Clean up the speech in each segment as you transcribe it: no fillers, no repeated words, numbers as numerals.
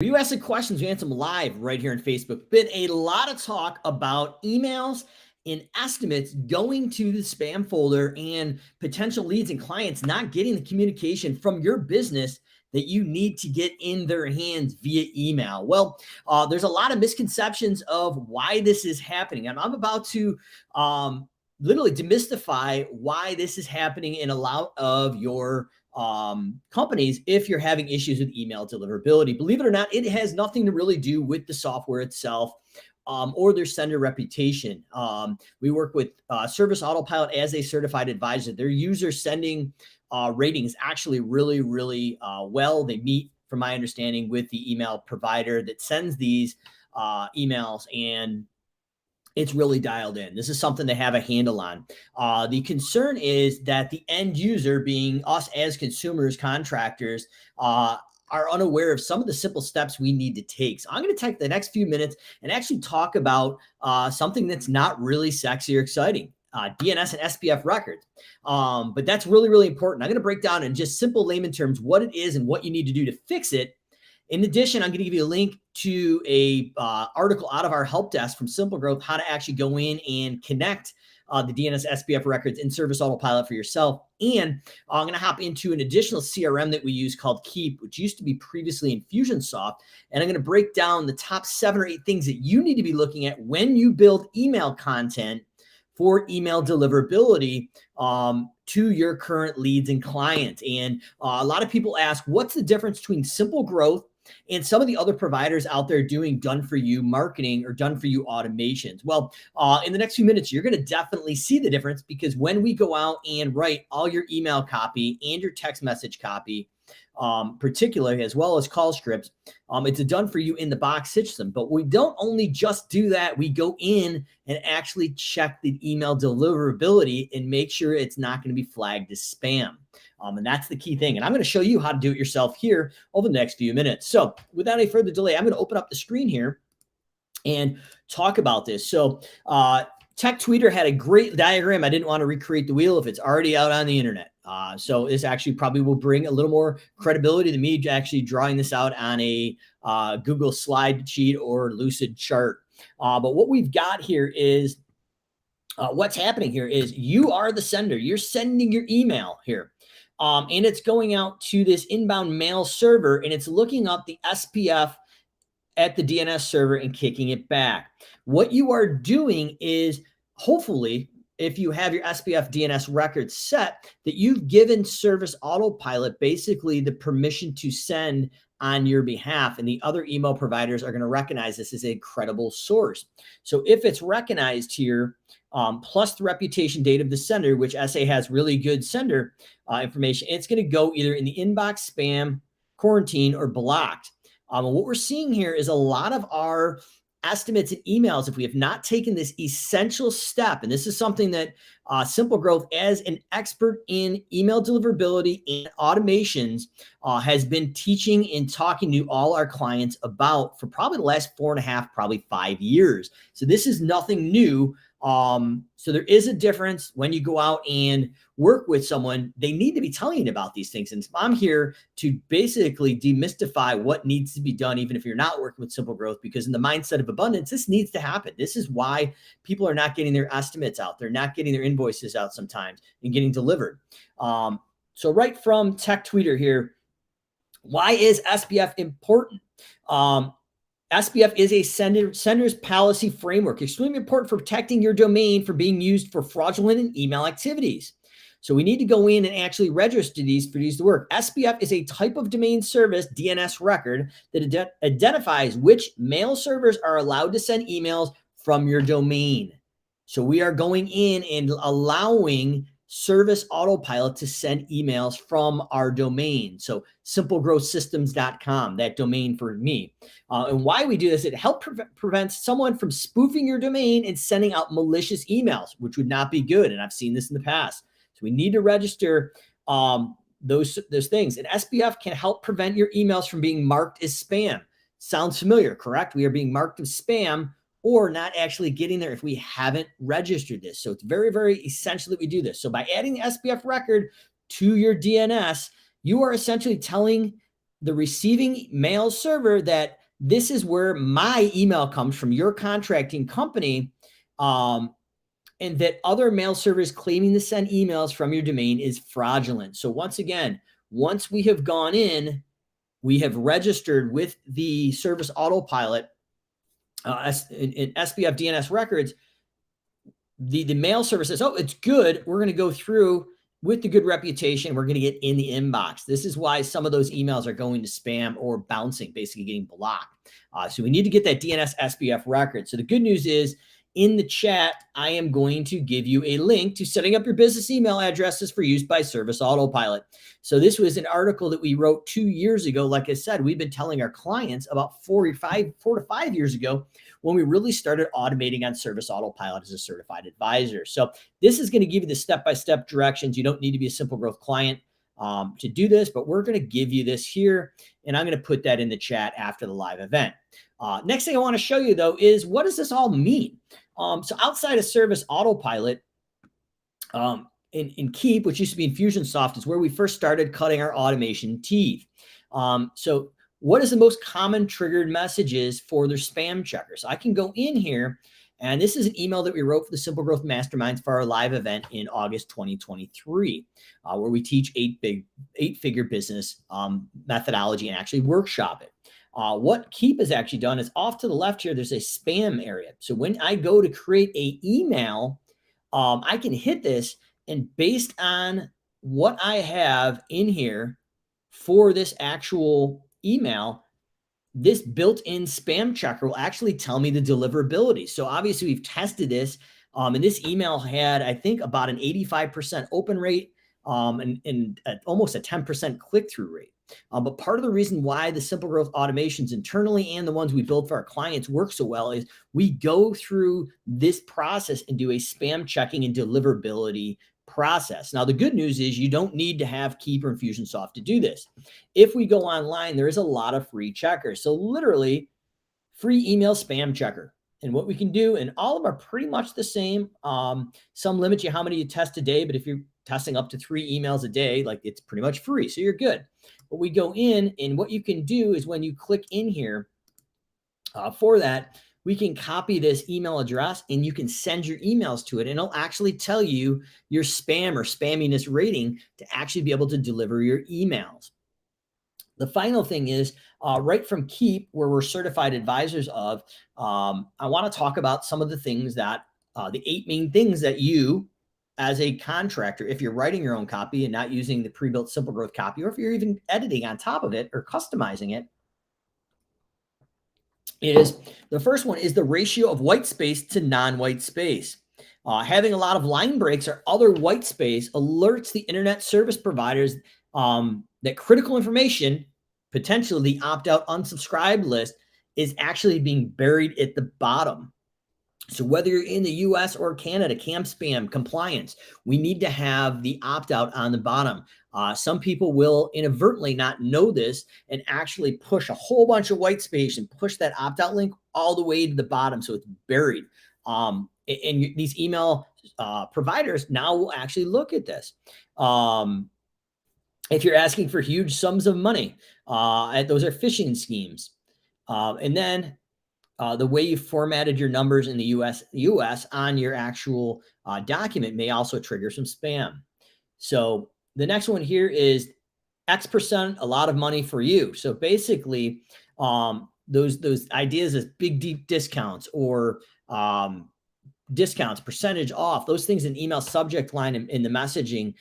You ask the questions, we answer them live right here on Facebook. Been a lot of talk about emails and estimates going to the spam folder and potential leads and clients not getting the communication from your business that you need to get in their hands via email. Well, there's a lot of misconceptions of why this is happening. And I'm about to literally demystify why this is happening in a lot of your companies if you're having issues with email deliverability. Believe it or not, it has nothing to really do with the software itself. Or their sender reputation. We work with Service Autopilot as a certified advisor. Their user sending ratings actually really well. They meet, from my understanding, with the email provider that sends these emails, and it's really dialed in. This is something they have a handle on. The concern is that the end user, being us as consumers, contractors, are unaware of some of the simple steps we need to take. So I'm going to take the next few minutes and actually talk about something that's not really sexy or exciting. DNS and SPF records. But that's really important. I'm going to break down in just simple layman terms what it is and what you need to do to fix it. In addition, I'm going to give you a link to a article out of our help desk from Simple Growth, how to actually go in and connect the DNS SPF records in Service Autopilot for yourself. And I'm going to hop into an additional CRM that we use called Keep, which used to be previously Infusionsoft. And I'm going to break down the top 7 or 8 things that you need to be looking at when you build email content for email deliverability to your current leads and clients. And a lot of people ask, what's the difference between Simple Growth and some of the other providers out there doing done-for-you marketing or done-for-you automations? Well, in the next few minutes, you're going to definitely see the difference, because when we go out and write all your email copy and your text message copy, particularly, as well as call scripts, it's a done-for-you in the box system. But we don't only just do that. We go in and actually check the email deliverability and make sure it's not going to be flagged as spam. And that's the key thing. And I'm going to show you how to do it yourself here over the next few minutes. So without any further delay, I'm going to open up the screen here and talk about this. So Tech Tweeter had a great diagram. I didn't want to recreate the wheel if it's already out on the internet. So this actually probably will bring a little more credibility to me actually drawing this out on a Google slide sheet or Lucid chart. But what we've got here is what's happening here is you are the sender. You're sending your email here. And it's going out to this inbound mail server, and it's looking up the SPF at the DNS server and kicking it back. What you are doing is, hopefully, if you have your SPF DNS records set, that you've given Service Autopilot basically the permission to send on your behalf, and the other email providers are going to recognize this as a credible source. So if it's recognized here, plus the reputation date of the sender, which SA has really good sender information, it's going to go either in the inbox, spam, quarantine, or blocked. And what we're seeing here is a lot of our estimates and emails, if we have not taken this essential step, and this is something that Simple Growth, as an expert in email deliverability and automations, has been teaching and talking to all our clients about for probably the last 4.5, probably 5 years. So this is nothing new. So there is a difference when you go out and work with someone. They need to be telling you about these things. And I'm here to basically demystify what needs to be done, even if you're not working with Simple Growth, because in the mindset of abundance, this needs to happen. This is why people are not getting their estimates out. They're not getting their invoices out sometimes and getting delivered. So right from Tech Tweeter here, why is SPF important? SPF is a sender's policy framework, extremely important for protecting your domain from being used for fraudulent and email activities. So we need to go in and actually register these for these to work. SPF is a type of domain service DNS record that identifies which mail servers are allowed to send emails from your domain. So we are going in and allowing Service Autopilot to send emails from our domain. So simplegrowthsystems.com, that domain for me. And why we do this, it helps prevent someone from spoofing your domain and sending out malicious emails, which would not be good. And I've seen this in the past. So we need to register those things. And SPF can help prevent your emails from being marked as spam. Sounds familiar, correct? We are being marked as spam or not actually getting there if we haven't registered this. So it's very essential that we do this. So by adding the SPF record to your DNS, you are essentially telling the receiving mail server that this is where my email comes from, your contracting company, and that other mail servers claiming to send emails from your domain is fraudulent. So once again, once we have gone in, we have registered with the Service Autopilot in SPF DNS records, the mail service says, oh, it's good. We're going to go through with the good reputation. We're going to get in the inbox. This is why some of those emails are going to spam or bouncing, basically getting blocked. So we need to get that DNS SPF record. So the good news is, in the chat, I am going to give you a link to setting up your business email addresses for use by Service Autopilot. So this was an article that we wrote 2 years ago. Like I said, we've been telling our clients about 4 to 5 years ago when we really started automating on Service Autopilot as a certified advisor. So this is going to give you the step-by-step directions. You don't need to be a Simple Growth client to do this, but we're going to give you this here, and I'm going to put that in the chat after the live event. Next thing I want to show you, though, is what does this all mean? So outside of Service Autopilot, in Keep, which used to be Infusionsoft, is where we first started cutting our automation teeth. So what is the most common triggered messages for their spam checker? So I can go in here, and this is an email that we wrote for the Simple Growth Masterminds for our live event in August 2023, where we teach eight-figure business methodology and actually workshop it. What Keep has actually done is off to the left here, there's a spam area. So when I go to create an email, I can hit this, and based on what I have in here for this actual email, this built-in spam checker will actually tell me the deliverability. So obviously we've tested this, and this email had, I think, about an 85% open rate and almost a 10% click-through rate. But part of the reason why the Simple Growth automations internally and the ones we build for our clients work so well is we go through this process and do a spam checking and deliverability process. Now, the good news is you don't need to have Keep or Infusionsoft to do this. If we go online, there is a lot of free checkers. So literally, free email spam checker. And what we can do, and all of them are pretty much the same. Some limit you how many you test a day, but if you're testing up to 3 emails a day, like, it's pretty much free. So you're good. But we go in, and what you can do is when you click in here for that, we can copy this email address and you can send your emails to it, and it'll actually tell you your spam or spamminess rating to actually be able to deliver your emails. The final thing is right from Keep, where we're certified advisors of, I want to talk about some of the things that the 8 main things that you, as a contractor, if you're writing your own copy and not using the pre-built Simple Growth copy, or if you're even editing on top of it or customizing it, is the first one is the ratio of white space to non-white space. Having a lot of line breaks or other white space alerts the internet service providers that critical information, potentially the opt-out unsubscribe list, is actually being buried at the bottom. So whether you're in the US or Canada, CAN spam compliance, we need to have the opt-out on the bottom. Some people will inadvertently not know this and actually push a whole bunch of white space and push that opt-out link all the way to the bottom, so it's buried. And these email providers now will actually look at this. If you're asking for huge sums of money, those are phishing schemes. And then the way you formatted your numbers in the US on your actual document may also trigger some spam. So the next one here is X%, a lot of money for you. So basically, those ideas as big, deep discounts or discounts, percentage off, those things in email subject line in the messaging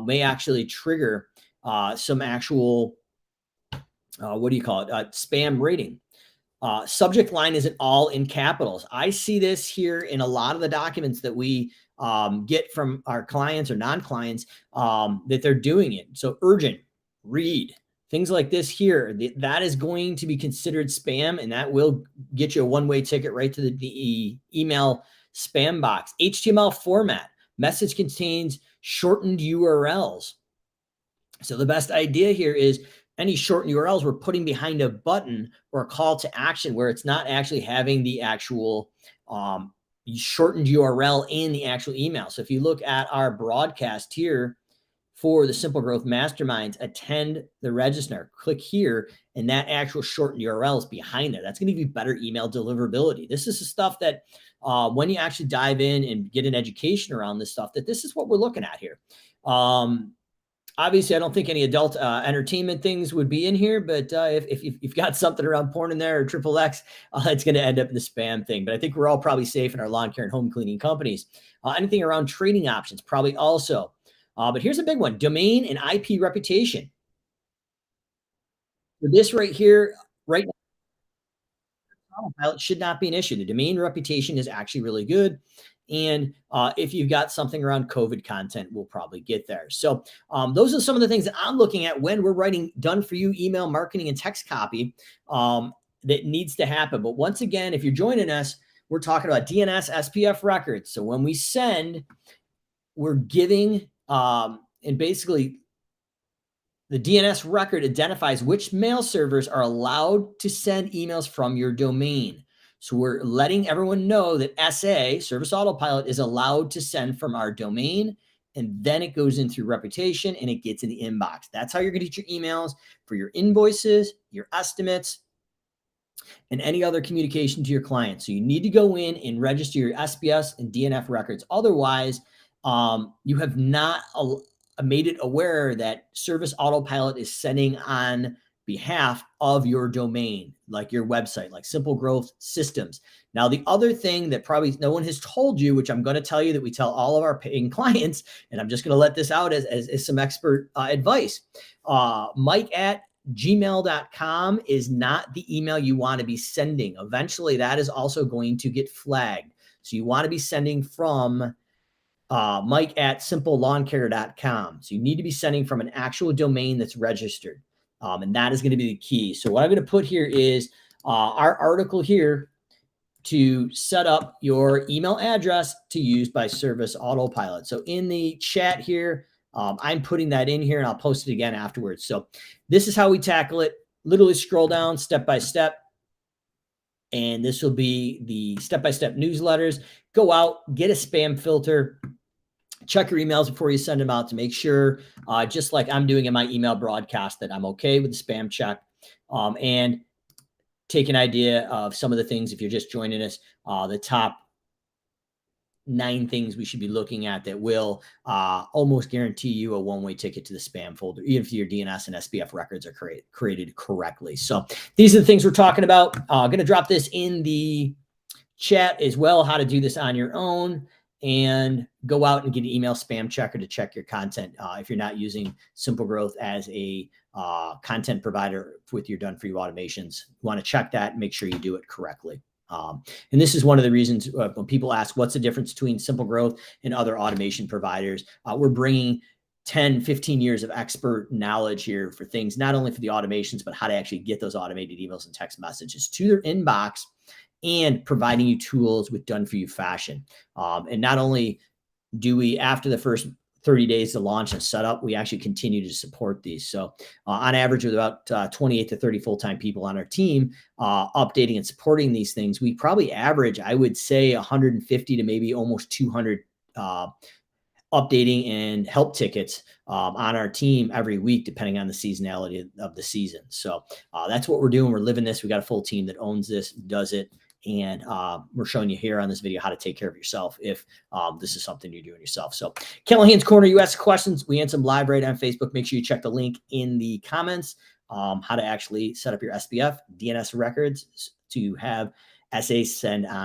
may actually trigger some actual, spam rating. Subject line isn't all in capitals. I see this here in a lot of the documents that we get from our clients or non-clients that they're doing it. So urgent, read, things like this here, that is going to be considered spam, and that will get you a one-way ticket right to the email spam box. HTML format, message contains shortened URLs. So the best idea here is any shortened URLs we're putting behind a button or a call to action where it's not actually having the actual shortened URL in the actual email. So if you look at our broadcast here for the Simple Growth Masterminds, attend the register. Click here, and that actual shortened URL is behind there. That's going to give you better email deliverability. This is the stuff that when you actually dive in and get an education around this stuff, that this is what we're looking at here. Obviously, I don't think any adult entertainment things would be in here, but if you've got something around porn in there or triple X, it's going to end up in the spam thing. But I think we're all probably safe in our lawn care and home cleaning companies. Anything around trading options, probably also. But here's a big one: domain and IP reputation. So this right here, right now, Autopilot should not be an issue. The domain reputation is actually really good. And if you've got something around COVID content, we'll probably get there. So those are some of the things that I'm looking at when we're writing done for you email marketing and text copy that needs to happen. But once again, if you're joining us, we're talking about DNS SPF records. So when we send, we're giving, and basically the DNS record identifies which mail servers are allowed to send emails from your domain. So we're letting everyone know that SA, Service Autopilot, is allowed to send from our domain, and then it goes in through reputation and it gets in the inbox. That's how you're going to get your emails for your invoices, your estimates, and any other communication to your clients. So you need to go in and register your SPS and DNF records. Otherwise, you have not made it aware that Service Autopilot is sending on behalf of your domain, like your website, like Simple Growth Systems. Now, the other thing that probably no one has told you, which I'm going to tell you that we tell all of our paying clients, and I'm just going to let this out as some expert advice. Mike@gmail.com is not the email you want to be sending. Eventually, that is also going to get flagged. So you want to be sending from Mike@simplelawncare.com. So you need to be sending from an actual domain that's registered. And that is going to be the key. So what I'm going to put here is our article here to set up your email address to use by Service Autopilot. So in the chat here, I'm putting that in here and I'll post it again afterwards. So this is how we tackle it. Literally scroll down step by step. And this will be the step-by-step newsletters. Go out, get a spam filter, check your emails before you send them out to make sure, just like I'm doing in my email broadcast, that I'm okay with the spam check, and take an idea of some of the things, if you're just joining us, the top 9 things we should be looking at that will almost guarantee you a one-way ticket to the spam folder, even if your DNS and SPF records are created correctly. So these are the things we're talking about. I'm going to drop this in the chat as well, how to do this on your own, and go out and get an email spam checker to check your content if you're not using Simple Growth as a content provider with your done for you automations. You want to check that and make sure you do it correctly. And this is one of the reasons when people ask what's the difference between Simple Growth and other automation providers, we're bringing 10, 15 years of expert knowledge here for things, not only for the automations, but how to actually get those automated emails and text messages to their inbox, and providing you tools with done for you fashion. And not only do we, after the first 30 days to launch and setup, we actually continue to support these. So on average, with about 28 to 30 full-time people on our team updating and supporting these things, we probably average, I would say, 150 to maybe almost 200 updating and help tickets on our team every week, depending on the seasonality of the season. So that's what we're doing. We're living this. We got a full team that owns this, does it. And we're showing you here on this video how to take care of yourself if this is something you're doing yourself. So Callahan's Corner, you ask questions, we answer them live right on Facebook. Make sure you check the link in the comments, how to actually set up your SPF, DNS records to have SA send on